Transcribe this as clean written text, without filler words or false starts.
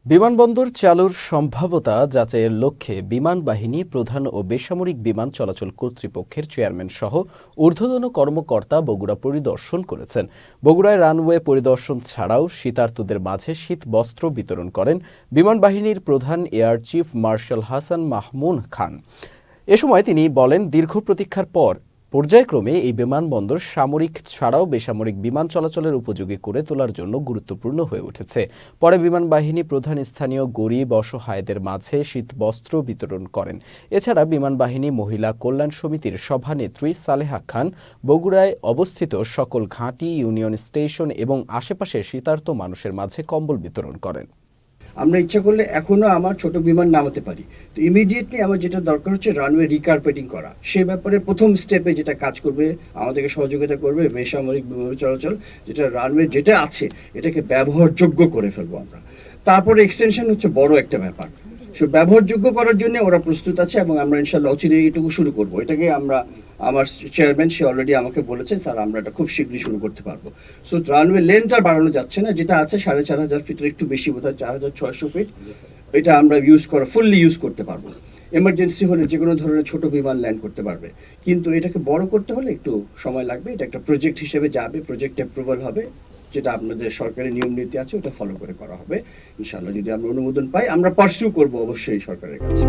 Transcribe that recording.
বিমানবন্দর চালুর সম্ভাব্যতা যাচাইয়ের লক্ষ্যে বিমান বাহিনী প্রধান ও বেসামরিক বিমান চলাচল কর্তৃপক্ষের চেয়ারম্যান সহ ঊর্ধ্বতন কর্মকর্তা বগুড়া পরিদর্শন করেছেন। বগুড়ায় রানওয়ে পরিদর্শন ছাড়াও শীতার্তদের মাঝে শীত বস্ত্র বিতরণ করেন বিমান বাহিনীর প্রধান air chief marshal Hasan Mahmud Khan. এ সময় তিনি বলেন, দীর্ঘ প্রতীক্ষার পর পর্যায়ক্রমে এই বিমানবন্দর সামরিক ছাড়াও বেসামরিক বিমান চলাচলের উপযোগী করে তোলার জন্য গুরুত্বপূর্ণ হয়ে উঠেছে। পরে বিমান বাহিনী প্রধান স্থানীয় গরিব অসহায়দের মাঝে শীতবস্ত্র বিতরণ করেন। এছাড়া বিমান বাহিনী মহিলা কল্যাণ সমিতির সভানেত্রী সালেহা খান বগুড়ায় অবস্থিত সকল ঘাঁটি, ইউনিয়ন স্টেশন এবং আশেপাশের শীতার্ত মানুষের মাঝে কম্বল বিতরণ করেন। আমরা ইচ্ছা করলে এখনো আমার ছোট বিমান নামাতে পারি। তো ইমিডিয়েটলি আমার যেটা দরকার হচ্ছে রানওয়ে রিকার্পেটিং করা। সে ব্যাপারে প্রথম স্টেপে যেটা কাজ করবে, আমাদেরকে সহযোগিতা করবে বেসামরিক বিমান চলাচল, যেটা রানওয়ে যেটা আছে এটাকে ব্যবহারযোগ্য করে ফেলবো আমরা। তারপরে এক্সটেনশন হচ্ছে বড় একটা ব্যাপার। ব্যবহারযোগ্য করার জন্য ওরা প্রস্তুত আছে এবং আমরা ইনশাল্লাহ অচিরে এটুকু শুরু করবো। এটাকে আমরা, আমার চেয়ারম্যান সে অলরেডি আমাকে বলেছে, স্যার আমরা এটা খুব শীঘ্রই শুরু করতে পারবো। সো রানওয়ে লেনটা বাড়ানো যাচ্ছে না, যেটা আছে 4,500 ফিটের একটু বেশি, বোধহয় 4,600 ফিট, এটা আমরা ফুললি ইউজ করতে পারবো। এমার্জেন্সি হলে যে কোনো ধরনের ছোট বিমান ল্যান্ড করতে পারবে, কিন্তু এটাকে বড় করতে হলে একটু সময় লাগবে। এটা একটা প্রজেক্ট হিসেবে যাবে, প্রজেক্ট অ্যাপ্রুভাল হবে, যেটা আপনাদের সরকারি নিয়ম নীতি আছে ওটা ফলো করে করা হবে। ইনশাআল্লাহ যদি আমরা অনুমোদন পাই আমরা পার্সিউ করবো অবশ্যই সরকারের কাছে।